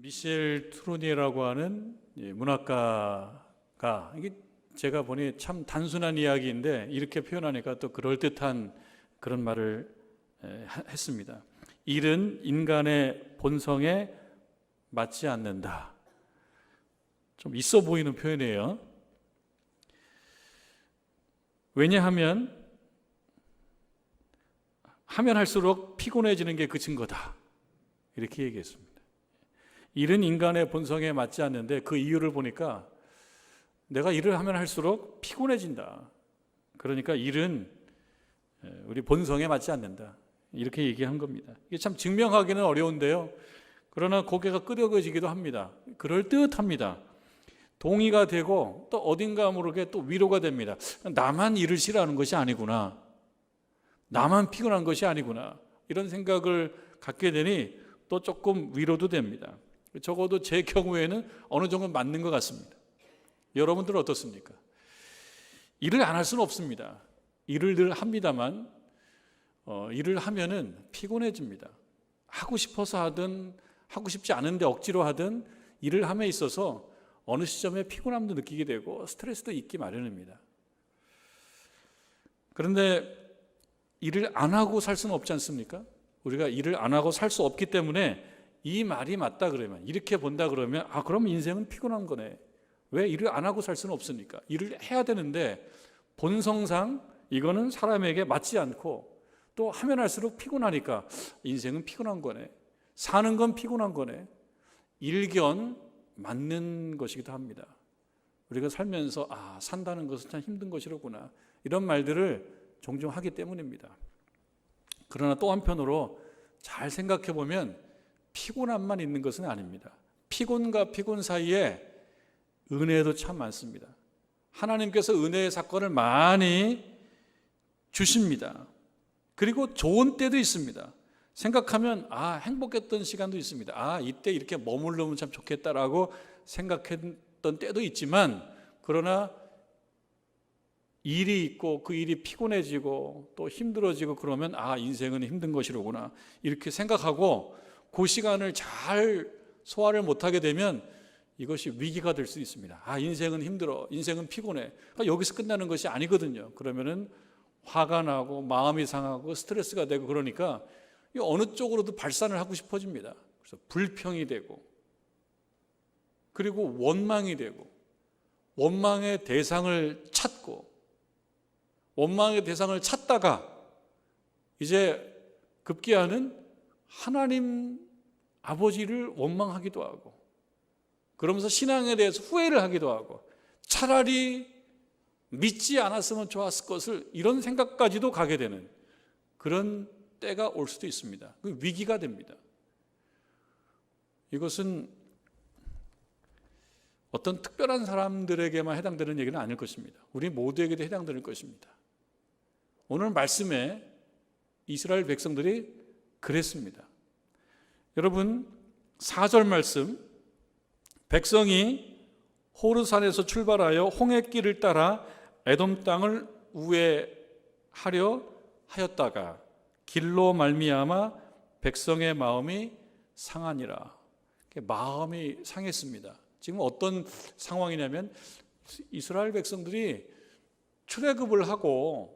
미셸 트루니에라고 하는 문학가가, 이게 제가 보니 참 단순한 이야기인데 이렇게 표현하니까 또 그럴듯한 그런 말을 했습니다. 일은 인간의 본성에 맞지 않는다. 좀 있어 보이는 표현이에요. 왜냐하면 하면 할수록 피곤해지는 게 그 증거다. 이렇게 얘기했습니다. 일은 인간의 본성에 맞지 않는데 그 이유를 보니까 내가 일을 하면 할수록 피곤해진다. 그러니까 일은 우리 본성에 맞지 않는다. 이렇게 얘기한 겁니다. 이게 참 증명하기는 어려운데요. 그러나 고개가 끄덕여지기도 합니다. 그럴듯합니다. 동의가 되고 또 어딘가 모르게 또 위로가 됩니다. 나만 일을 싫어하는 것이 아니구나. 나만 피곤한 것이 아니구나. 이런 생각을 갖게 되니 또 조금 위로도 됩니다. 적어도 제 경우에는 어느 정도 맞는 것 같습니다. 여러분들은 어떻습니까? 일을 안 할 수는 없습니다. 일을 늘 합니다만 일을 하면은 피곤해집니다. 하고 싶어서 하든 하고 싶지 않은데 억지로 하든 일을 함에 있어서 어느 시점에 피곤함도 느끼게 되고 스트레스도 있기 마련입니다. 그런데 일을 안 하고 살 수는 없지 않습니까? 우리가 일을 안 하고 살 수 없기 때문에 이 말이 맞다 그러면, 이렇게 본다 그러면 그럼 인생은 피곤한 거네. 왜 일을 안 하고 살 수는 없습니까? 일을 해야 되는데 본성상 이거는 사람에게 맞지 않고 또 하면 할수록 피곤하니까 인생은 피곤한 거네. 사는 건 피곤한 거네. 일견 맞는 것이기도 합니다. 우리가 살면서 산다는 것은 참 힘든 것이로구나. 이런 말들을 종종 하기 때문입니다. 그러나 또 한편으로 잘 생각해 보면 피곤함만 있는 것은 아닙니다. 피곤과 피곤 사이에 은혜도 참 많습니다. 하나님께서 은혜의 사건을 많이 주십니다. 그리고 좋은 때도 있습니다. 생각하면 행복했던 시간도 있습니다. 이때 이렇게 머무르면 참 좋겠다라고 생각했던 때도 있지만, 그러나 일이 있고 그 일이 피곤해지고 또 힘들어지고 그러면 인생은 힘든 것이로구나 이렇게 생각하고 그 시간을 잘 소화를 못하게 되면 이것이 위기가 될 수 있습니다. 인생은 힘들어, 인생은 피곤해. 여기서 끝나는 것이 아니거든요. 그러면은 화가 나고 마음이 상하고 스트레스가 되고 그러니까 어느 쪽으로도 발산을 하고 싶어집니다. 그래서 불평이 되고 그리고 원망이 되고 원망의 대상을 찾고 원망의 대상을 찾다가 이제 급기야는 하나님 아버지를 원망하기도 하고 그러면서 신앙에 대해서 후회를 하기도 하고 차라리 믿지 않았으면 좋았을 것을 이런 생각까지도 가게 되는 그런 때가 올 수도 있습니다. 그 위기가 됩니다. 이것은 어떤 특별한 사람들에게만 해당되는 얘기는 아닐 것입니다. 우리 모두에게도 해당될 것입니다. 오늘 말씀에 이스라엘 백성들이 그랬습니다. 여러분 4절 말씀, 백성이 호르산에서 출발하여 홍해길을 따라 에돔 땅을 우회하려 하였다가 길로 말미암아 백성의 마음이 상하니라. 마음이 상했습니다. 지금 어떤 상황이냐면 이스라엘 백성들이 출애굽을 하고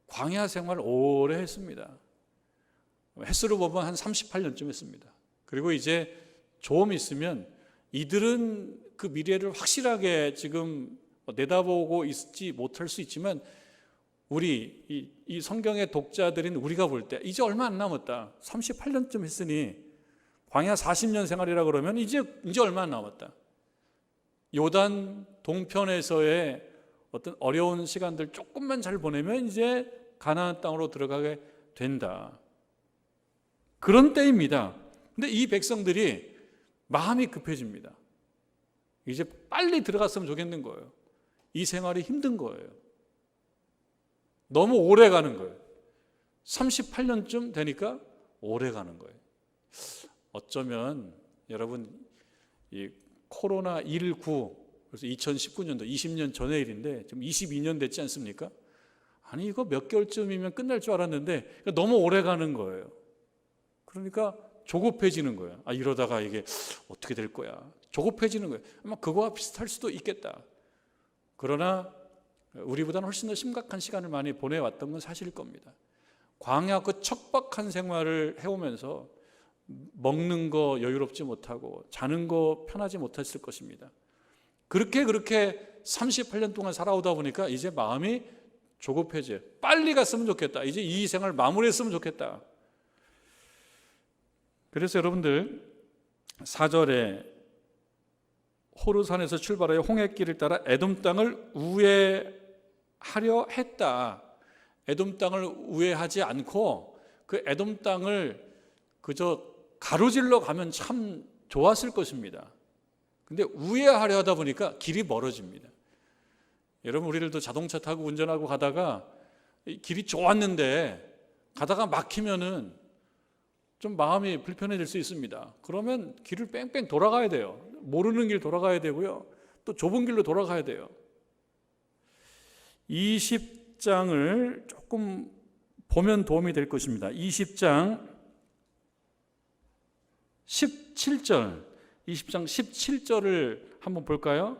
광야 생활을 오래 했습니다. 횟수로 보면 한 38년쯤 했습니다. 그리고 이제 좀 있으면 이들은 그 미래를 확실하게 지금 내다보고 있지 못할 수 있지만 우리 이 성경의 독자들인 우리가 볼 때 이제 얼마 안 남았다. 38년쯤 했으니 광야 40년 생활이라 그러면 이제 얼마 안 남았다. 요단 동편에서의 어떤 어려운 시간들 조금만 잘 보내면 이제 가나안 땅으로 들어가게 된다. 그런 때입니다. 근데 이 백성들이 마음이 급해집니다. 이제 빨리 들어갔으면 좋겠는 거예요. 이 생활이 힘든 거예요. 너무 오래 가는 거예요. 38년쯤 되니까 오래 가는 거예요. 어쩌면 여러분 이 코로나19 그래서 2019년도 20년 전의 일인데 지금 22년 됐지 않습니까? 이거 몇 개월쯤이면 끝날 줄 알았는데 너무 오래 가는 거예요. 그러니까 조급해지는 거예요. 이러다가 이게 어떻게 될 거야. 조급해지는 거예요. 아마 그거와 비슷할 수도 있겠다. 그러나 우리보다는 훨씬 더 심각한 시간을 많이 보내왔던 건 사실일 겁니다. 광야 그 척박한 생활을 해오면서 먹는 거 여유롭지 못하고 자는 거 편하지 못했을 것입니다. 그렇게 38년 동안 살아오다 보니까 이제 마음이 조급해져요. 빨리 갔으면 좋겠다. 이제 이 생활 마무리했으면 좋겠다. 그래서 여러분들 4절에 호르산에서 출발하여 홍해길을 따라 에돔 땅을 우회하려 했다. 에돔 땅을 우회하지 않고 그 에돔 땅을 그저 가로질러 가면 참 좋았을 것입니다. 근데 우회하려 하다 보니까 길이 멀어집니다. 여러분, 우리들도 자동차 타고 운전하고 가다가 길이 좋았는데 가다가 막히면은 좀 마음이 불편해질 수 있습니다. 그러면 길을 뺑뺑 돌아가야 돼요. 모르는 길 돌아가야 되고요. 또 좁은 길로 돌아가야 돼요. 20장을 조금 보면 도움이 될 것입니다. 20장 17절, 20장 17절을 한번 볼까요?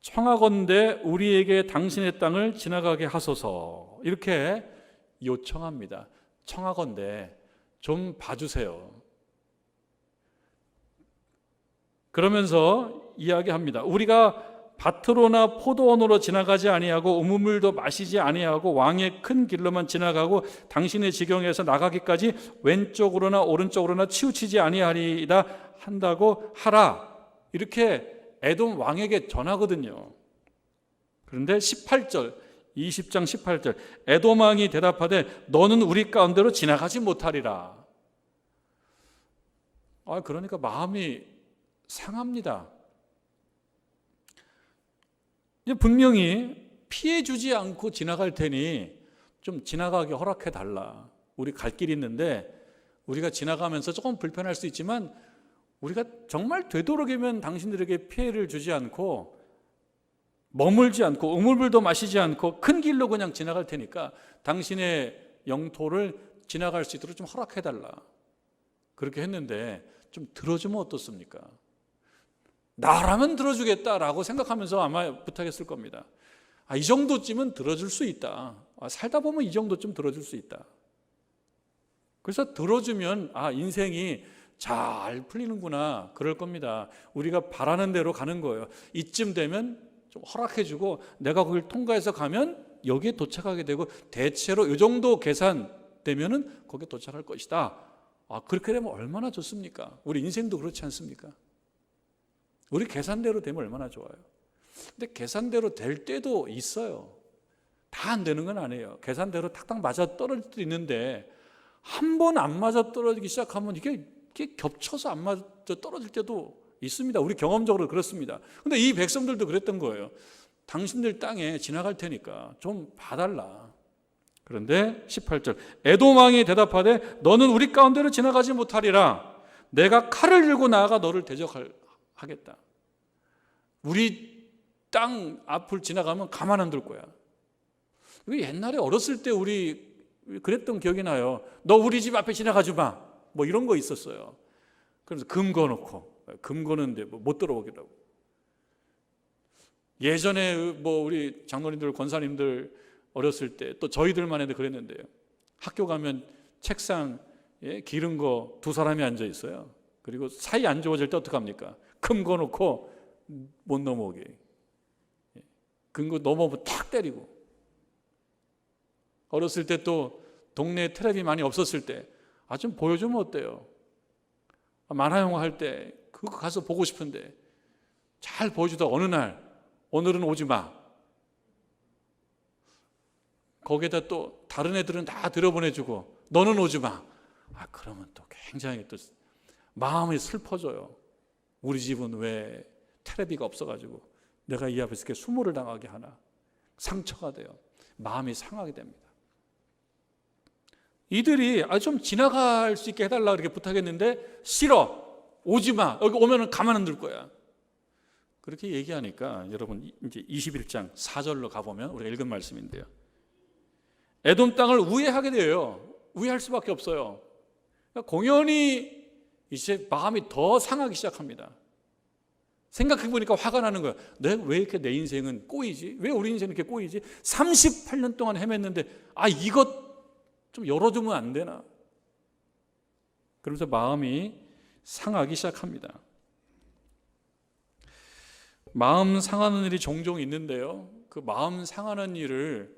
청하건대 우리에게 당신의 땅을 지나가게 하소서. 이렇게 요청합니다. 청하건대 좀 봐주세요. 그러면서 이야기합니다. 우리가 밭으로나 포도원으로 지나가지 아니하고 우물물도 마시지 아니하고 왕의 큰 길로만 지나가고 당신의 지경에서 나가기까지 왼쪽으로나 오른쪽으로나 치우치지 아니하리이다 한다고 하라. 이렇게 에돔 왕에게 전하거든요. 그런데 18절, 20장 18절, 에돔 왕이 대답하되 너는 우리 가운데로 지나가지 못하리라. 그러니까 마음이 상합니다. 분명히 피해 주지 않고 지나갈 테니 좀 지나가게 허락해 달라. 우리 갈 길이 있는데 우리가 지나가면서 조금 불편할 수 있지만 우리가 정말 되도록이면 당신들에게 피해를 주지 않고 머물지 않고 우물물도 마시지 않고 큰 길로 그냥 지나갈 테니까 당신의 영토를 지나갈 수 있도록 좀 허락해 달라. 그렇게 했는데 좀 들어주면 어떻습니까? 나라면 들어주겠다라고 생각하면서 아마 부탁했을 겁니다. 이 정도쯤은 들어줄 수 있다. 살다 보면 이 정도쯤 들어줄 수 있다. 그래서 들어주면 인생이 잘 풀리는구나, 그럴 겁니다. 우리가 바라는 대로 가는 거예요. 이쯤 되면 좀 허락해주고 내가 거길 통과해서 가면 여기에 도착하게 되고 대체로 이 정도 계산되면은 거기에 도착할 것이다. 그렇게 되면 얼마나 좋습니까? 우리 인생도 그렇지 않습니까? 우리 계산대로 되면 얼마나 좋아요. 근데 계산대로 될 때도 있어요. 다 안 되는 건 아니에요. 계산대로 탁탁 맞아 떨어질 때도 있는데 한 번 안 맞아 떨어지기 시작하면 이게 겹쳐서 안 맞아 떨어질 때도 있습니다. 우리 경험적으로 그렇습니다. 근데 이 백성들도 그랬던 거예요. 당신들 땅에 지나갈 테니까 좀 봐달라. 그런데 18절, 에돔 왕이 대답하되 너는 우리 가운데로 지나가지 못하리라. 내가 칼을 들고 나아가 너를 대적하겠다. 우리 땅 앞을 지나가면 가만 안 둘 거야. 옛날에 어렸을 때 우리 그랬던 기억이 나요. 너 우리 집 앞에 지나가지 마. 뭐 이런 거 있었어요. 그래서 금 거놓고, 금 거는데 못 들어오겠다고. 예전에 우리 장로님들, 권사님들 어렸을 때 또 저희들만 해도 그랬는데요. 학교 가면 책상에 기른 거 두 사람이 앉아 있어요. 그리고 사이 안 좋아질 때 어떡합니까? 금 거놓고 못 넘어오게. 금 거 넘어오면 탁 때리고. 어렸을 때 또 동네에 텔레비 많이 없었을 때 좀 보여주면 어때요? 만화영화 할 때 그거 가서 보고 싶은데 잘 보여주다 어느 날 오늘은 오지 마. 거기에다 또 다른 애들은 다 들여보내주고 너는 오지 마. 그러면 또 굉장히 또 마음이 슬퍼져요. 우리 집은 왜 텔레비가 없어가지고 내가 이 앞에서 이렇게 수모를 당하게 하나. 상처가 돼요. 마음이 상하게 됩니다. 이들이 좀 지나갈 수 있게 해달라 이렇게 부탁했는데 싫어. 오지 마. 여기 오면은 가만 안 둘 거야. 그렇게 얘기하니까 여러분 이제 21장 4절로 가보면 우리가 읽은 말씀인데요. 에돔 땅을 우회하게 돼요. 우회할 수밖에 없어요. 그러니까 공연히 이제 마음이 더 상하기 시작합니다. 생각해보니까 화가 나는 거야. 내가 왜 이렇게 내 인생은 꼬이지? 왜 우리 인생은 이렇게 꼬이지? 38년 동안 헤맸는데 이것 좀 열어주면 안 되나? 그러면서 마음이 상하기 시작합니다. 마음 상하는 일이 종종 있는데요, 그 마음 상하는 일을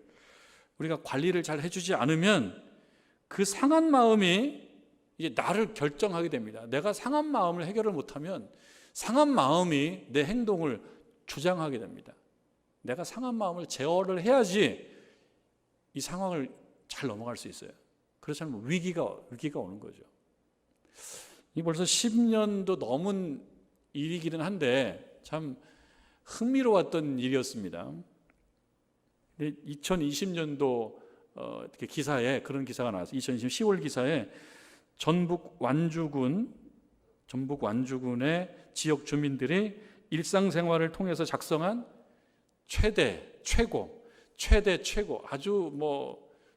우리가 관리를 잘 해주지 않으면 그 상한 마음이 이제 나를 결정하게 됩니다. 내가 상한 마음을 해결을 못하면 상한 마음이 내 행동을 주장하게 됩니다. 내가 상한 마음을 제어를 해야지 이 상황을 잘 넘어갈 수 있어요. 그렇지 않으면 위기가 오는 거죠. 이 벌써 10년도 넘은 일이기는 한데 참 흥미로웠던 일이었습니다. 2020년도 기사에 그런 기사가 나왔어요. 2020년 10월 기사에 전북 완주군의 지역 주민들이 일상생활을 통해서 작성한 최고 아주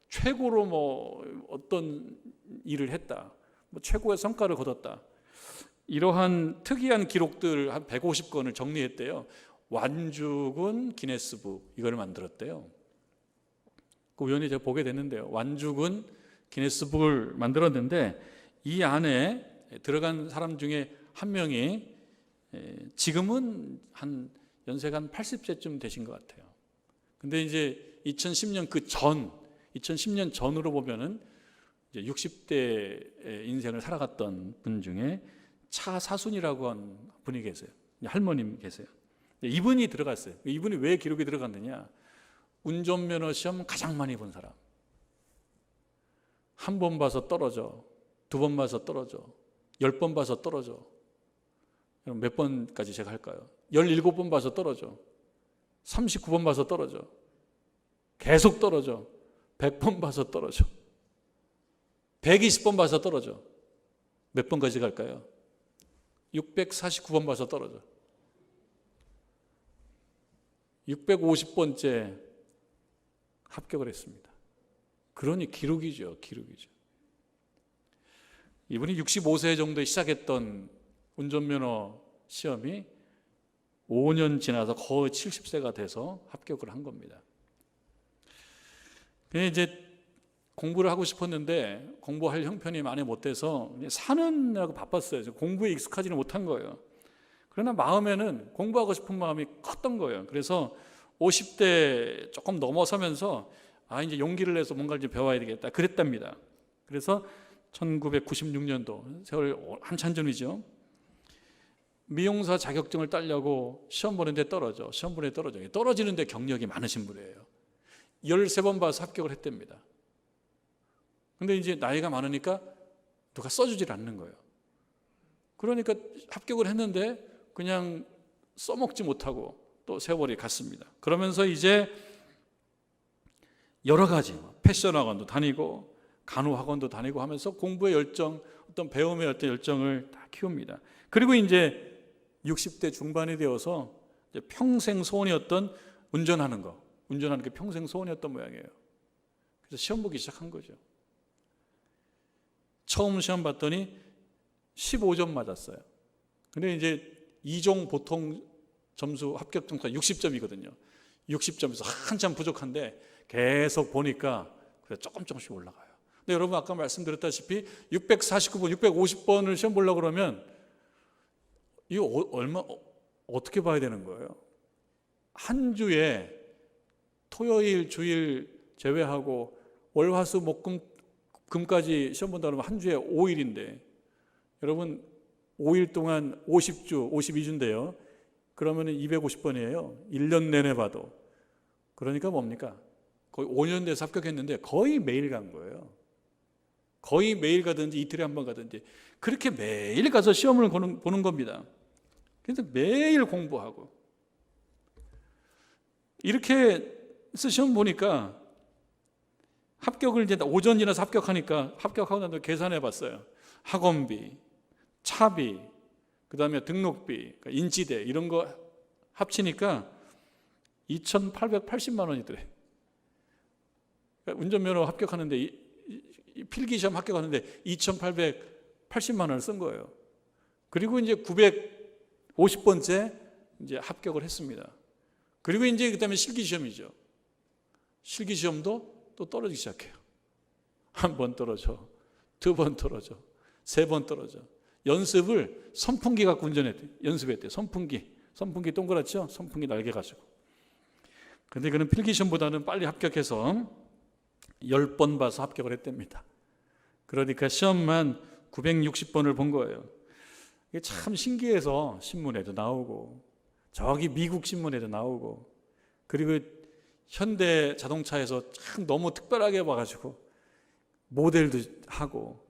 최고로 어떤 일을 했다, 최고의 성과를 거뒀다, 이러한 특이한 기록들 한 150건을 정리했대요. 완주군 기네스북 이걸 만들었대요. 그 우연히 제가 보게 됐는데요, 완주군 기네스북을 만들었는데 이 안에 들어간 사람 중에 한 명이 지금은 연세가 한 80세쯤 되신 것 같아요. 근데 이제 2010년 전으로 보면은 이제 60대 인생을 살아갔던 분 중에 차사순이라고 한 분이 계세요. 할머님 계세요. 이분이 들어갔어요. 이분이 왜 기록에 들어갔느냐? 운전면허 시험 가장 많이 본 사람. 한 번 봐서 떨어져, 두 번 봐서 떨어져, 10번 봐서 떨어져. 몇 번까지 제가 할까요? 17번 봐서 떨어져, 39번 봐서 떨어져, 계속 떨어져, 100번 봐서 떨어져, 120번 봐서 떨어져. 몇 번까지 갈까요? 649번 봐서 떨어져. 650번째 합격을 했습니다. 그러니 기록이죠. 이분이 65세 정도에 시작했던 운전면허 시험이 5년 지나서 거의 70세가 돼서 합격을 한 겁니다. 근데 이제 공부를 하고 싶었는데 공부할 형편이 많이 못 돼서 사느라고 바빴어요. 공부에 익숙하지는 못한 거예요. 그러나 마음에는 공부하고 싶은 마음이 컸던 거예요. 그래서 50대 조금 넘어서면서 이제 용기를 내서 뭔가를 좀 배워야 되겠다 그랬답니다. 그래서 1996년도 세월 한참 전이죠. 미용사 자격증을 따려고 시험 보는데 떨어지는데 경력이 많으신 분이에요. 13번 봐서 합격을 했답니다. 근데 이제 나이가 많으니까 누가 써주질 않는 거예요. 그러니까 합격을 했는데 그냥 써먹지 못하고 또 세월이 갔습니다. 그러면서 이제 여러 가지 패션 학원도 다니고 간호 학원도 다니고 하면서 공부의 열정, 어떤 배움의 어떤 열정을 다 키웁니다. 그리고 이제 60대 중반이 되어서 이제 평생 소원이었던 운전하는 게 평생 소원이었던 모양이에요. 그래서 시험 보기 시작한 거죠. 처음 시험 봤더니 15점 맞았어요. 근데 이제 2종 보통 점수 합격 점수가 60점이거든요. 60점에서 한참 부족한데 계속 보니까 조금씩 올라가요. 근데 여러분 아까 말씀드렸다시피 649번, 650번을 시험 보려고 그러면 이거 어떻게 봐야 되는 거예요? 한 주에 토요일, 주일 제외하고 월, 화, 수, 목, 금까지 시험 본다 그러면 한 주에 5일인데 여러분 5일 동안 50주, 52주인데요. 그러면 250번이에요. 1년 내내 봐도. 그러니까 뭡니까? 거의 5년 돼서 합격했는데 거의 매일 간 거예요. 거의 매일 가든지 이틀에 한 번 가든지 그렇게 매일 가서 시험을 보는 겁니다. 그래서 매일 공부하고 이렇게 해서 시험 보니까 합격을 이제 오전 지나서 합격하고 나서 계산해 봤어요. 학원비, 차비, 그 다음에 등록비, 인지대 이런 거 합치니까 2,880만 원이더래. 운전면허 합격하는데 필기시험 합격하는데 2,880만 원을 쓴 거예요. 그리고 이제 950번째 이제 합격을 했습니다. 그리고 이제 그다음에 실기시험이죠. 실기시험도 또 떨어지기 시작해요. 한 번 떨어져, 두 번 떨어져, 세 번 떨어져. 연습을 선풍기 갖고 연습했대요. 선풍기 동그랗죠? 선풍기 날개 가지고. 근데 그는 필기시험보다는 빨리 합격해서 10번 봐서 합격을 했답니다. 그러니까 시험만 960번을 본 거예요. 이게 참 신기해서 신문에도 나오고, 저기 미국 신문에도 나오고, 그리고 현대 자동차에서 참 너무 특별하게 봐가지고 모델도 하고,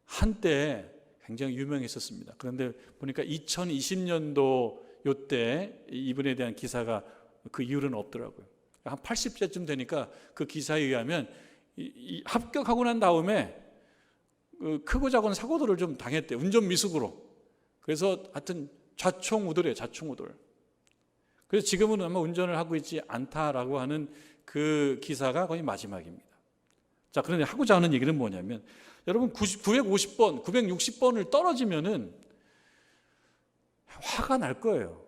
한때 굉장히 유명했었습니다. 그런데 보니까 2020년도 요때 이분에 대한 기사가 그 이후로는 없더라고요. 한 80세쯤 되니까 그 기사에 의하면 합격하고 난 다음에 그 크고 작은 사고들을 좀 당했대요. 운전 미숙으로. 그래서 하여튼 좌총우돌이에요. 좌총우돌. 그래서 지금은 아마 운전을 하고 있지 않다라고 하는 그 기사가 거의 마지막입니다. 자, 그런데 하고자 하는 얘기는 뭐냐면, 여러분 950번, 960번을 떨어지면은 화가 날 거예요.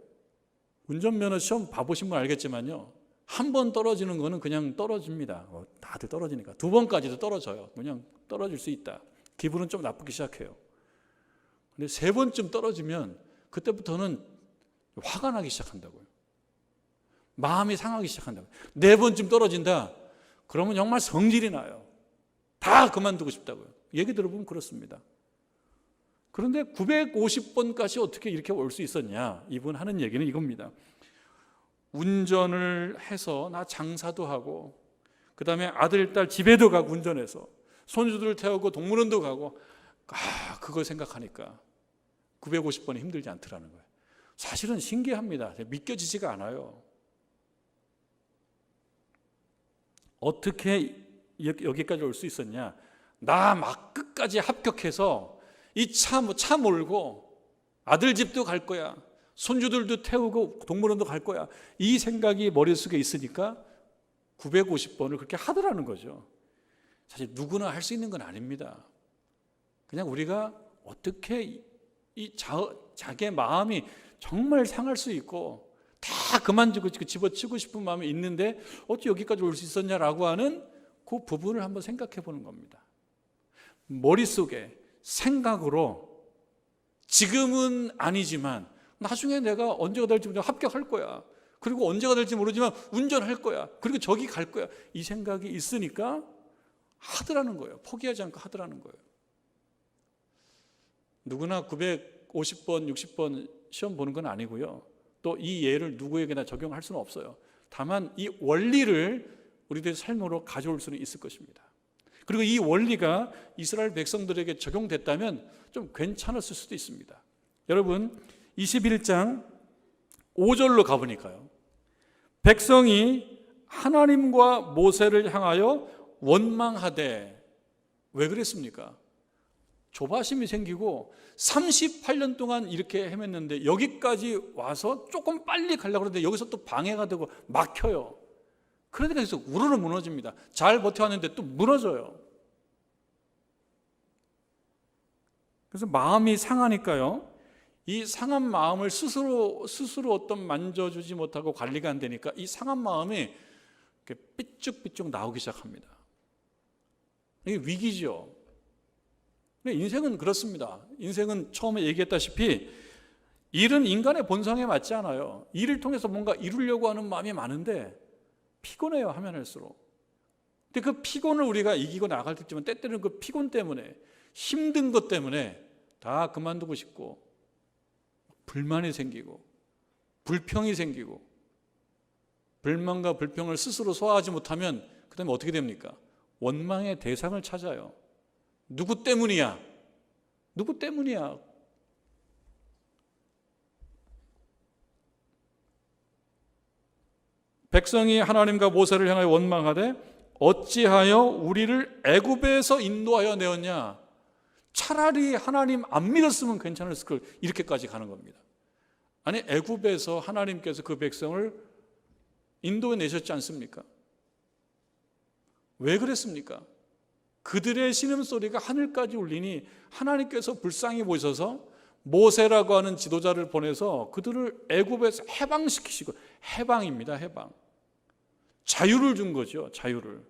운전면허 시험 봐보신 분 알겠지만요, 한 번 떨어지는 거는 그냥 떨어집니다. 다들 떨어지니까. 두 번까지도 떨어져요. 그냥 떨어질 수 있다. 기분은 좀 나쁘기 시작해요. 근데 세 번쯤 떨어지면 그때부터는 화가 나기 시작한다고요. 마음이 상하기 시작한다고요. 네 번쯤 떨어진다. 그러면 정말 성질이 나요. 다 그만두고 싶다고요. 얘기 들어보면 그렇습니다. 그런데 950번까지 어떻게 이렇게 올 수 있었냐? 이분 하는 얘기는 이겁니다. 운전을 해서 나 장사도 하고, 그 다음에 아들, 딸 집에도 가고 운전해서, 손주들 태우고 동물원도 가고, 그거 생각하니까 950번이 힘들지 않더라는 거예요. 사실은 신기합니다. 믿겨지지가 않아요. 어떻게 여기까지 올 수 있었냐? 나 막 끝까지 합격해서 이 차 몰고 아들 집도 갈 거야, 손주들도 태우고 동물원도 갈 거야, 이 생각이 머릿속에 있으니까 950번을 그렇게 하더라는 거죠. 사실 누구나 할 수 있는 건 아닙니다. 그냥 우리가 어떻게 자기의 마음이 정말 상할 수 있고 다 그만두고 집어치고 싶은 마음이 있는데 어찌 여기까지 올 수 있었냐라고 하는 그 부분을 한번 생각해 보는 겁니다. 머릿속에 생각으로 지금은 아니지만 나중에 내가 언제가 될지 모르지만 합격할 거야, 그리고 언제가 될지 모르지만 운전할 거야, 그리고 저기 갈 거야, 이 생각이 있으니까 하더라는 거예요. 포기하지 않고 하더라는 거예요. 누구나 950번, 60번 시험 보는 건 아니고요. 또 이 예를 누구에게나 적용할 수는 없어요. 다만 이 원리를 우리들의 삶으로 가져올 수는 있을 것입니다. 그리고 이 원리가 이스라엘 백성들에게 적용됐다면 좀 괜찮았을 수도 있습니다. 여러분 21장 5절로 가보니까요, 백성이 하나님과 모세를 향하여 원망하되, 왜 그랬습니까? 조바심이 생기고 38년 동안 이렇게 헤맸는데 여기까지 와서 조금 빨리 가려고 하는데 여기서 또 방해가 되고 막혀요. 그러니까 계속 우르르 무너집니다. 잘 버텨왔는데 또 무너져요. 그래서 마음이 상하니까요, 이 상한 마음을 스스로 어떤 만져주지 못하고 관리가 안 되니까 이 상한 마음이 이렇게 삐쭉삐쭉 나오기 시작합니다. 이게 위기죠. 인생은 그렇습니다. 인생은 처음에 얘기했다시피 일은 인간의 본성에 맞지 않아요. 일을 통해서 뭔가 이루려고 하는 마음이 많은데 피곤해요, 하면 할수록. 근데 그 피곤을 우리가 이기고 나갈 때 있지만 때때로는 그 피곤 때문에, 힘든 것 때문에 다 그만두고 싶고 불만이 생기고 불평이 생기고, 불만과 불평을 스스로 소화하지 못하면 그 다음에 어떻게 됩니까? 원망의 대상을 찾아요. 누구 때문이야? 누구 때문이야? 백성이 하나님과 모세를 향하여 원망하되 어찌하여 우리를 애굽에서 인도하여 내었냐? 차라리 하나님 안 믿었으면 괜찮았을 걸, 이렇게까지 가는 겁니다. 아니, 애굽에서 하나님께서 그 백성을 인도해 내셨지 않습니까? 왜 그랬습니까? 그들의 신음소리가 하늘까지 울리니 하나님께서 불쌍히 보셔서 모세라고 하는 지도자를 보내서 그들을 애굽에서 해방시키시고, 해방입니다. 해방. 자유를 준 거죠. 자유를.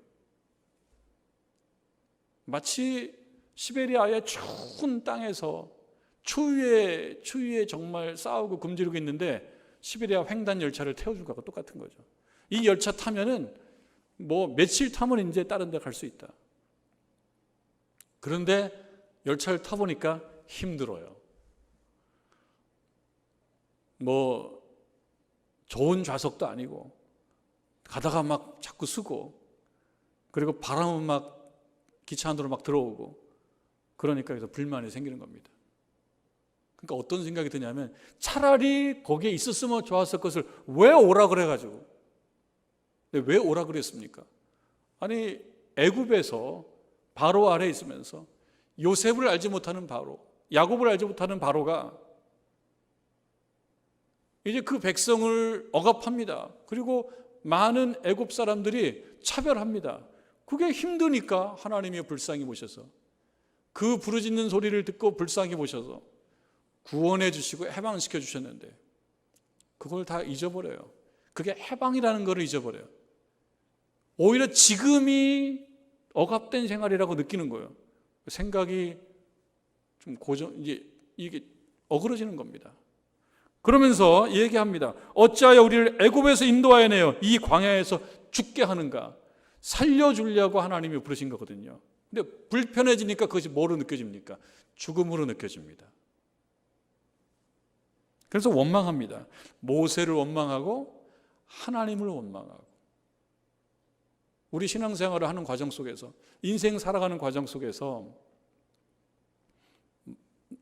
마치 시베리아의 추운 땅에서 추위에 정말 싸우고 굶주리고 있는데 시베리아 횡단 열차를 태워줄 거하고 똑같은 거죠. 이 열차 타면은 뭐 며칠 타면 이제 다른 데 갈 수 있다. 그런데 열차를 타보니까 힘들어요. 뭐 좋은 좌석도 아니고 가다가 막 자꾸 쓰고, 그리고 바람은 막 기차 안으로 막 들어오고, 그러니까 그래서 불만이 생기는 겁니다. 그러니까 어떤 생각이 드냐면 차라리 거기에 있었으면 좋았을 것을 왜 오라 그래가지고, 왜 오라 그랬습니까? 아니 애굽에서 바로 아래 있으면서 요셉을 알지 못하는 바로, 야곱을 알지 못하는 바로가 이제 그 백성을 억압합니다. 그리고 많은 애굽 사람들이 차별합니다. 그게 힘드니까 하나님이 불쌍히 보셔서, 그 부르짖는 소리를 듣고 불쌍히 보셔서 구원해 주시고 해방시켜 주셨는데 그걸 다 잊어버려요. 그게 해방이라는 걸 잊어버려요. 오히려 지금이 억압된 생활이라고 느끼는 거예요. 생각이 좀 이게 어그러지는 겁니다. 그러면서 얘기합니다. 어찌하여 우리를 애굽에서 인도하여 내어 이 광야에서 죽게 하는가? 살려주려고 하나님이 부르신 거거든요. 근데 불편해지니까 그것이 뭐로 느껴집니까? 죽음으로 느껴집니다. 그래서 원망합니다. 모세를 원망하고 하나님을 원망하고. 우리 신앙생활을 하는 과정 속에서, 인생 살아가는 과정 속에서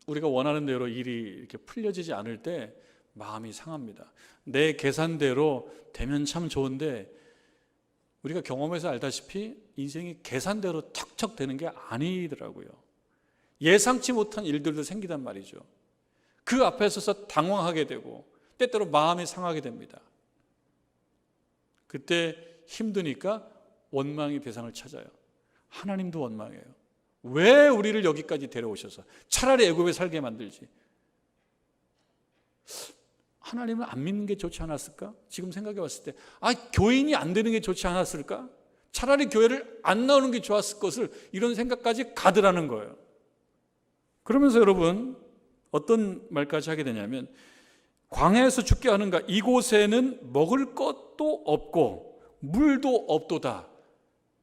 우리가 원하는 대로 일이 이렇게 풀려지지 않을 때 마음이 상합니다. 내 계산대로 되면 참 좋은데 우리가 경험해서 알다시피 인생이 계산대로 척척 되는 게 아니더라고요. 예상치 못한 일들도 생기단 말이죠. 그 앞에 서서 당황하게 되고 때때로 마음이 상하게 됩니다. 그때 힘드니까 원망이 대상을 찾아요. 하나님도 원망해요. 왜 우리를 여기까지 데려오셔서 차라리 애굽에 살게 만들지. 하나님을 안 믿는 게 좋지 않았을까? 지금 생각해 봤을 때 교인이 안 되는 게 좋지 않았을까? 차라리 교회를 안 나오는 게 좋았을 것을, 이런 생각까지 가더라는 거예요. 그러면서 여러분 어떤 말까지 하게 되냐면, 광야에서 죽게 하는가? 이곳에는 먹을 것도 없고 물도 없도다.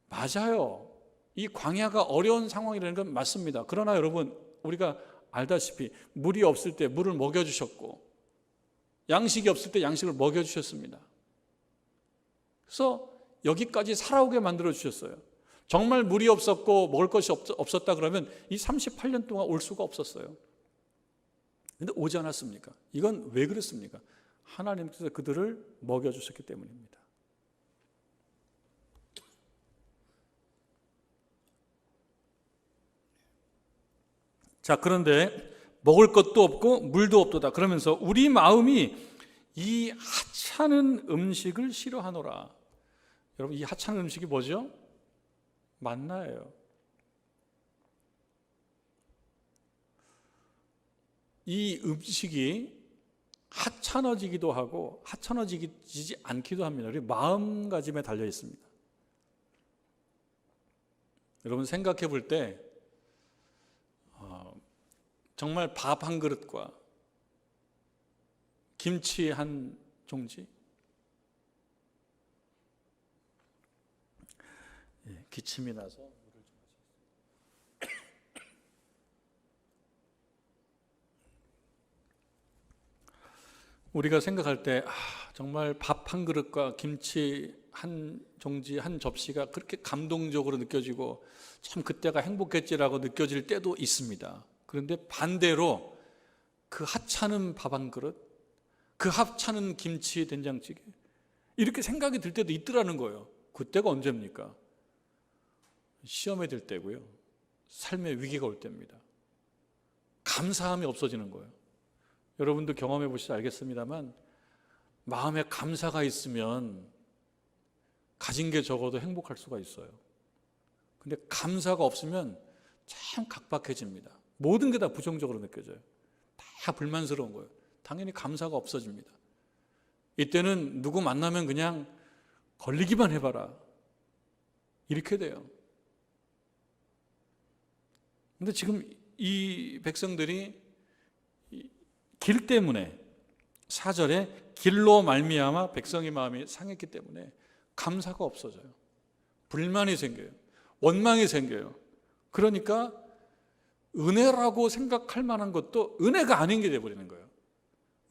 맞아요. 이 광야가 어려운 상황이라는 건 맞습니다. 그러나 여러분, 우리가 알다시피 물이 없을 때 물을 먹여주셨고 양식이 없을 때 양식을 먹여주셨습니다. 그래서 여기까지 살아오게 만들어주셨어요. 정말 물이 없었고 먹을 것이 없었다 그러면 이 38년 동안 올 수가 없었어요. 그런데 오지 않았습니까? 이건 왜 그랬습니까? 하나님께서 그들을 먹여주셨기 때문입니다. 자, 그런데 먹을 것도 없고 물도 없도다. 그러면서 우리 마음이 이 하찮은 음식을 싫어하노라. 여러분, 이 하찮은 음식이 뭐죠? 만나예요. 이 음식이 하찮아지기도 하고 하찮아지지 않기도 합니다. 우리 마음가짐에 달려 있습니다. 여러분 생각해 볼 때 정말 밥 한 그릇과 김치 한 종지, 기침이 나서 우리가 생각할 때 정말 밥 한 그릇과 김치 한 종지, 한 접시가 그렇게 감동적으로 느껴지고 참 그때가 행복했지라고 느껴질 때도 있습니다. 그런데 반대로 그 하찮은 밥 한 그릇, 그 하찮은 김치 된장찌개, 이렇게 생각이 들 때도 있더라는 거예요. 그때가 언제입니까? 시험에 들 때고요. 삶의 위기가 올 때입니다. 감사함이 없어지는 거예요. 여러분도 경험해 보시지 알겠습니다만, 마음에 감사가 있으면 가진 게 적어도 행복할 수가 있어요. 근데 감사가 없으면 참 각박해집니다. 모든 게 다 부정적으로 느껴져요. 다 다 불만스러운 거예요. 당연히 감사가 없어집니다. 이때는 누구 만나면 그냥 걸리기만 해봐라, 이렇게 돼요. 근데 지금 이 백성들이 길 때문에, 4절에 길로 말미암아 백성의 마음이 상했기 때문에 감사가 없어져요. 불만이 생겨요. 원망이 생겨요. 그러니까 은혜라고 생각할 만한 것도 은혜가 아닌 게 돼버리는 거예요.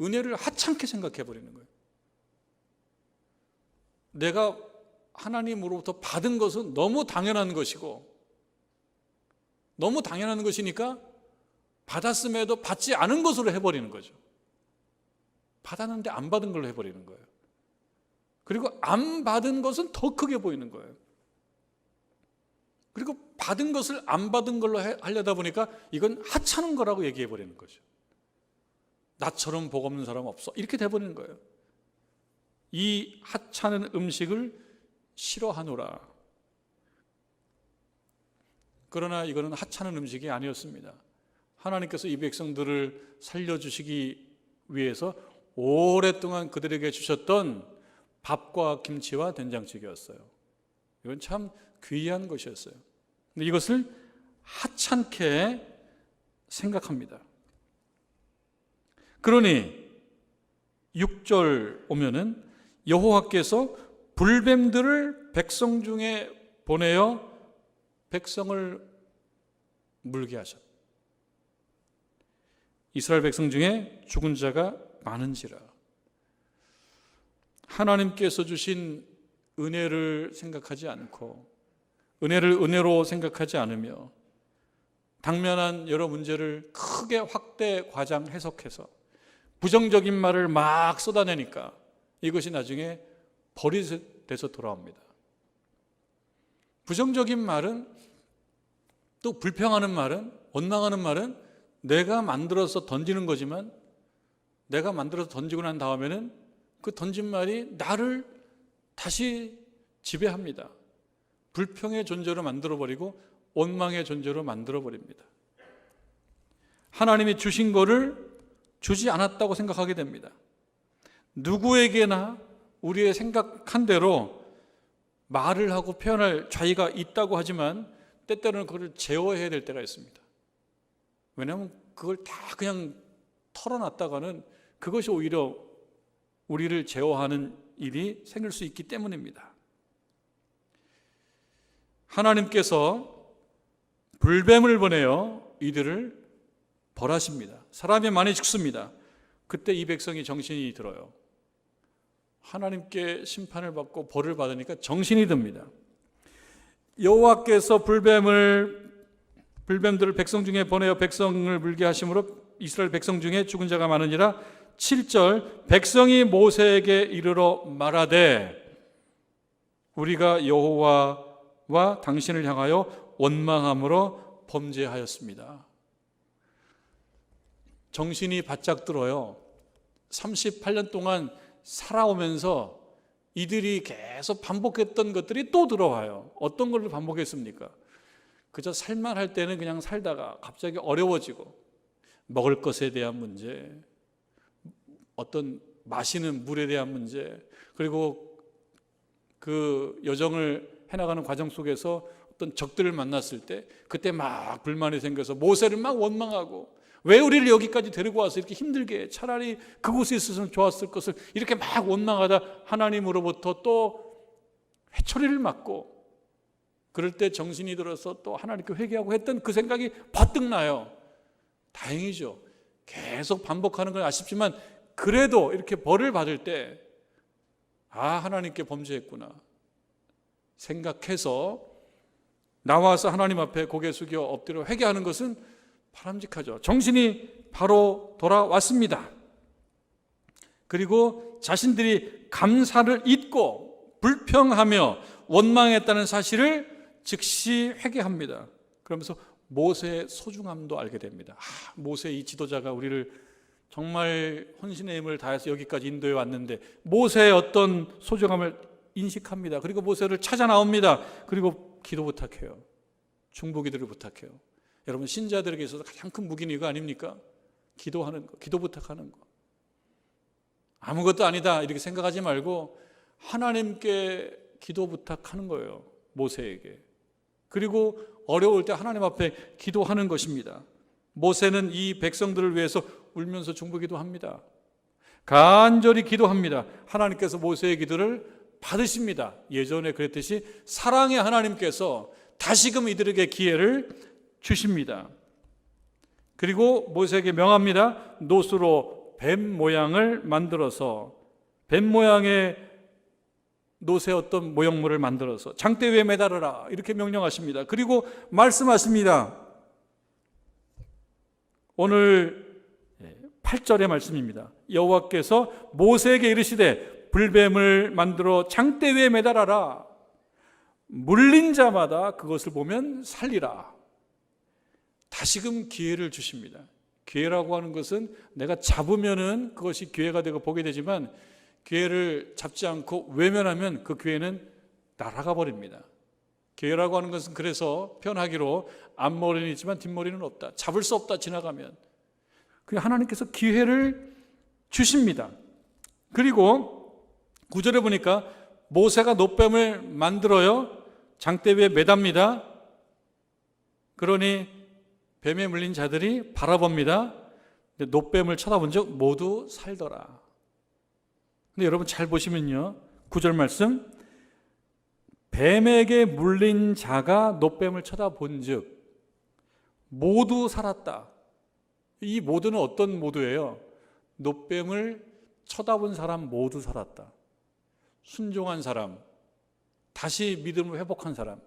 은혜를 하찮게 생각해 버리는 거예요. 내가 하나님으로부터 받은 것은 너무 당연한 것이고, 너무 당연한 것이니까 받았음에도 받지 않은 것으로 해버리는 거죠. 받았는데 안 받은 걸로 해버리는 거예요. 그리고 안 받은 것은 더 크게 보이는 거예요. 그리고 받은 것을 안 받은 걸로 하려다 보니까 이건 하찮은 거라고 얘기해 버리는 거죠. 나처럼 복 없는 사람 없어, 이렇게 돼버리는 거예요. 이 하찮은 음식을 싫어하노라. 그러나 이거는 하찮은 음식이 아니었습니다. 하나님께서 이 백성들을 살려주시기 위해서 오랫동안 그들에게 주셨던 밥과 김치와 된장찌개였어요. 이건 참 귀한 것이었어요. 근데 이것을 하찮게 생각합니다. 그러니 6절 오면은 여호와께서 불뱀들을 백성 중에 보내어 백성을 물게 하셨다. 이스라엘 백성 중에 죽은 자가 많은지라. 하나님께서 주신 은혜를 생각하지 않고, 은혜를 은혜로 생각하지 않으며, 당면한 여러 문제를 크게 확대 과장 해석해서 부정적인 말을 막 쏟아내니까 이것이 나중에 버릇이 돼서 돌아옵니다. 부정적인 말은, 또 불평하는 말은, 원망하는 말은 내가 만들어서 던지는 거지만, 내가 만들어서 던지고 난 다음에는 그 던진 말이 나를 다시 지배합니다. 불평의 존재로 만들어버리고 원망의 존재로 만들어버립니다. 하나님이 주신 거를 주지 않았다고 생각하게 됩니다. 누구에게나 우리의 생각한 대로 말을 하고 표현할 자유가 있다고 하지만 때때로는 그걸 제어해야 될 때가 있습니다. 왜냐하면 그걸 다 그냥 털어놨다가는 그것이 오히려 우리를 제어하는 일이 생길 수 있기 때문입니다. 하나님께서 불뱀을 보내어 이들을 벌하십니다. 사람이 많이 죽습니다. 그때 이 백성이 정신이 들어요. 하나님께 심판을 받고 벌을 받으니까 정신이 듭니다. 여호와께서 불뱀들을 백성 중에 보내어 백성을 물게 하심으로 이스라엘 백성 중에 죽은 자가 많으니라. 7절, 백성이 모세에게 이르러 말하되 우리가 여호와와 당신을 향하여 원망함으로 범죄하였습니다. 정신이 바짝 들어요. 38년 동안 살아오면서 이들이 계속 반복했던 것들이 또 들어와요. 어떤 걸 반복했습니까? 그저 살만 할 때는 그냥 살다가 갑자기 어려워지고, 먹을 것에 대한 문제, 어떤 마시는 물에 대한 문제, 그리고 그 여정을 해나가는 과정 속에서 어떤 적들을 만났을 때 그때 막 불만이 생겨서 모세를 막 원망하고, 왜 우리를 여기까지 데리고 와서 이렇게 힘들게 해? 차라리 그곳에 있었으면 좋았을 것을, 이렇게 막 원망하다 하나님으로부터 또 회초리를 맞고, 그럴 때 정신이 들어서 또 하나님께 회개하고 했던 그 생각이 버뜩 나요. 다행이죠. 계속 반복하는 건 아쉽지만 그래도 이렇게 벌을 받을 때 하나님께 범죄했구나 생각해서 나와서 하나님 앞에 고개 숙여 엎드려 회개하는 것은 바람직하죠. 정신이 바로 돌아왔습니다. 그리고 자신들이 감사를 잊고 불평하며 원망했다는 사실을 즉시 회개합니다. 그러면서 모세의 소중함도 알게 됩니다. 모세 이 지도자가 우리를 정말 혼신의 힘을 다해서 여기까지 인도해 왔는데 모세의 어떤 소중함을 인식합니다. 그리고 모세를 찾아 나옵니다. 그리고 기도 부탁해요. 중보기도를 부탁해요. 여러분, 신자들에게 있어서 가장 큰 무기는 이거 아닙니까? 기도하는 거, 기도 부탁하는 거. 아무것도 아니다 이렇게 생각하지 말고 하나님께 기도 부탁하는 거예요. 모세에게. 그리고 어려울 때 하나님 앞에 기도하는 것입니다. 모세는 이 백성들을 위해서 울면서 중보기도 합니다. 간절히 기도합니다. 하나님께서 모세의 기도를 받으십니다. 예전에 그랬듯이 사랑의 하나님께서 다시금 이들에게 기회를 주십니다. 그리고 모세에게 명합니다. 노수로 뱀 모양을 만들어서 뱀 모양의 노새 어떤 모형물을 만들어서 장대 위에 매달아라 이렇게 명령하십니다. 그리고 말씀하십니다. 오늘 8절의 말씀입니다. 여호와께서 모세에게 이르시되 불뱀을 만들어 장대 위에 매달아라. 물린 자마다 그것을 보면 살리라. 다시금 기회를 주십니다. 기회라고 하는 것은 내가 잡으면은 그것이 기회가 되고 보게 되지만 기회를 잡지 않고 외면하면 그 기회는 날아가 버립니다. 기회라고 하는 것은 그래서 표현하기로 앞머리는 있지만 뒷머리는 없다. 잡을 수 없다 지나가면. 하나님께서 기회를 주십니다. 그리고 9절에 보니까 모세가 놋뱀을 만들어요. 장대 위에 매답니다. 그러니 뱀에 물린 자들이 바라봅니다. 근데 놋뱀을 쳐다본 적 모두 살더라. 근데 여러분 잘 보시면요. 9절 말씀. 뱀에게 물린 자가 놋뱀을 쳐다본 즉 모두 살았다. 이 모두는 어떤 모두예요? 놋뱀을 쳐다본 사람 모두 살았다. 순종한 사람, 다시 믿음을 회복한 사람,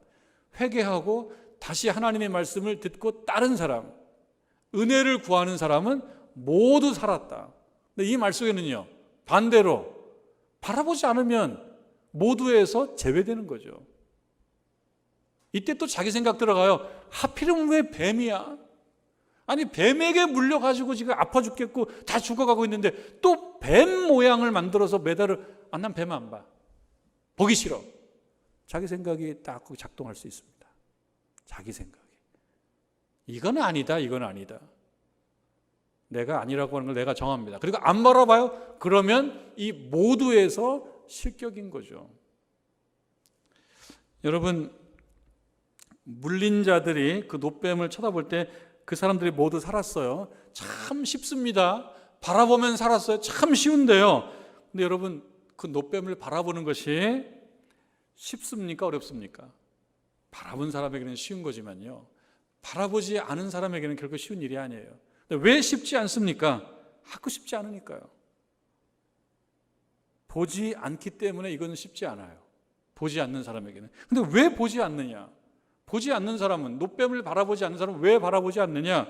회개하고 다시 하나님의 말씀을 듣고 따른 사람, 은혜를 구하는 사람은 모두 살았다. 근데 이 말 속에는요, 반대로 바라보지 않으면 모두에서 제외되는 거죠. 이때 또 자기 생각 들어가요. 하필이면 왜 뱀이야? 아니 뱀에게 물려가지고 지금 아파 죽겠고 다 죽어가고 있는데 또 뱀 모양을 만들어서 매달을 난 뱀 안 봐. 보기 싫어. 자기 생각이 딱 작동할 수 있습니다. 자기 생각이. 이건 아니다. 이건 아니다. 내가 아니라고 하는 걸 내가 정합니다. 그리고 안 바라봐요? 그러면 이 모두에서 실격인 거죠. 여러분 물린 자들이 그 놋뱀을 쳐다볼 때 그 사람들이 모두 살았어요. 참 쉽습니다. 바라보면 살았어요. 참 쉬운데요. 근데 여러분 그 놋뱀을 바라보는 것이 쉽습니까? 어렵습니까? 바라본 사람에게는 쉬운 거지만요. 바라보지 않은 사람에게는 결코 쉬운 일이 아니에요. 근데 왜 쉽지 않습니까? 하고 싶지 않으니까요. 보지 않기 때문에 이건 쉽지 않아요. 보지 않는 사람에게는. 근데 왜 보지 않느냐? 보지 않는 사람은, 놋뱀을 바라보지 않는 사람은 왜 바라보지 않느냐?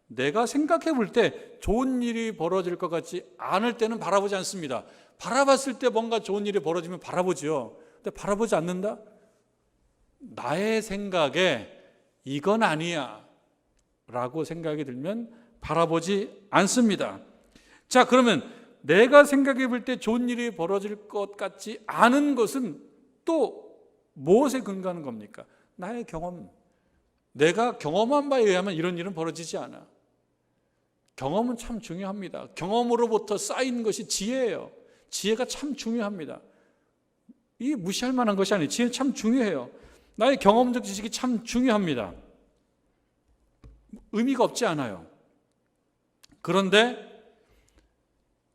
내가 생각해 볼 때 좋은 일이 벌어질 것 같지 않을 때는 바라보지 않습니다. 바라봤을 때 뭔가 좋은 일이 벌어지면 바라보지요. 근데 바라보지 않는다? 나의 생각에 이건 아니야 라고 생각이 들면 바라보지 않습니다. 자, 그러면 내가 생각해 볼 때 좋은 일이 벌어질 것 같지 않은 것은 또 무엇에 근거하는 겁니까? 나의 경험. 내가 경험한 바에 의하면 이런 일은 벌어지지 않아. 경험은 참 중요합니다. 경험으로부터 쌓인 것이 지혜예요. 지혜가 참 중요합니다. 이게 무시할 만한 것이 아니에요. 지혜는 참 중요해요. 나의 경험적 지식이 참 중요합니다. 의미가 없지 않아요. 그런데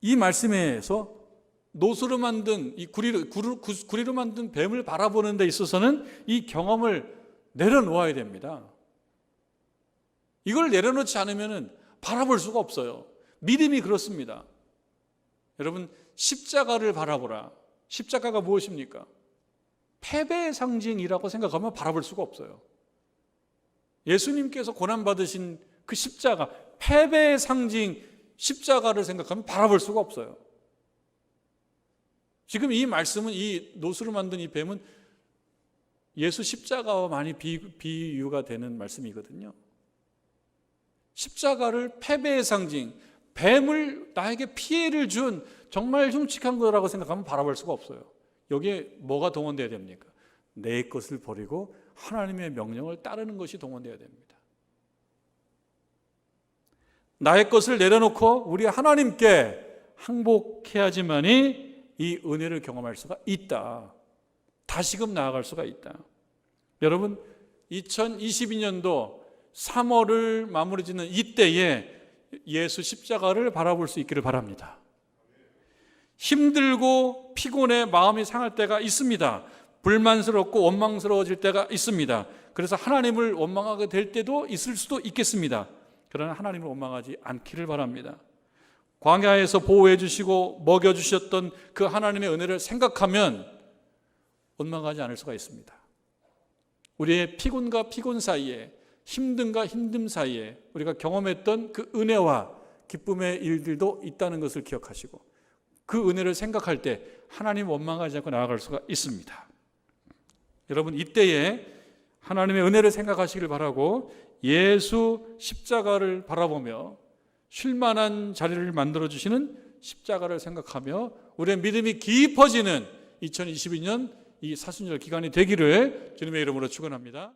이 말씀에서 노수로 만든 이 구리로 만든 뱀을 바라보는 데 있어서는 이 경험을 내려놓아야 됩니다. 이걸 내려놓지 않으면 바라볼 수가 없어요. 믿음이 그렇습니다. 여러분 십자가를 바라보라. 십자가가 무엇입니까? 패배의 상징이라고 생각하면 바라볼 수가 없어요. 예수님께서 고난받으신 그 십자가, 패배의 상징 십자가를 생각하면 바라볼 수가 없어요. 지금 이 말씀은, 이 노수로 만든 이 뱀은 예수 십자가와 많이 비유가 되는 말씀이거든요. 십자가를 패배의 상징, 뱀을 나에게 피해를 준 정말 흉측한 거라고 생각하면 바라볼 수가 없어요. 여기에 뭐가 동원되어야 됩니까? 내 것을 버리고 하나님의 명령을 따르는 것이 동원되어야 됩니다. 나의 것을 내려놓고 우리 하나님께 항복해야지만이 이 은혜를 경험할 수가 있다. 다시금 나아갈 수가 있다. 여러분, 2022년도 3월을 마무리 짓는 이때에 예수 십자가를 바라볼 수 있기를 바랍니다. 힘들고 피곤해 마음이 상할 때가 있습니다. 불만스럽고 원망스러워질 때가 있습니다. 그래서 하나님을 원망하게 될 때도 있을 수도 있겠습니다. 그러나 하나님을 원망하지 않기를 바랍니다. 광야에서 보호해 주시고 먹여 주셨던 그 하나님의 은혜를 생각하면 원망하지 않을 수가 있습니다. 우리의 피곤과 피곤 사이에, 힘듦과 힘듦 사이에 우리가 경험했던 그 은혜와 기쁨의 일들도 있다는 것을 기억하시고 그 은혜를 생각할 때 하나님 원망하지 않고 나아갈 수가 있습니다. 여러분, 이때에 하나님의 은혜를 생각하시길 바라고 예수 십자가를 바라보며 쉴만한 자리를 만들어주시는 십자가를 생각하며 우리의 믿음이 깊어지는 2022년 이 사순절 기간이 되기를 주님의 이름으로 축원합니다.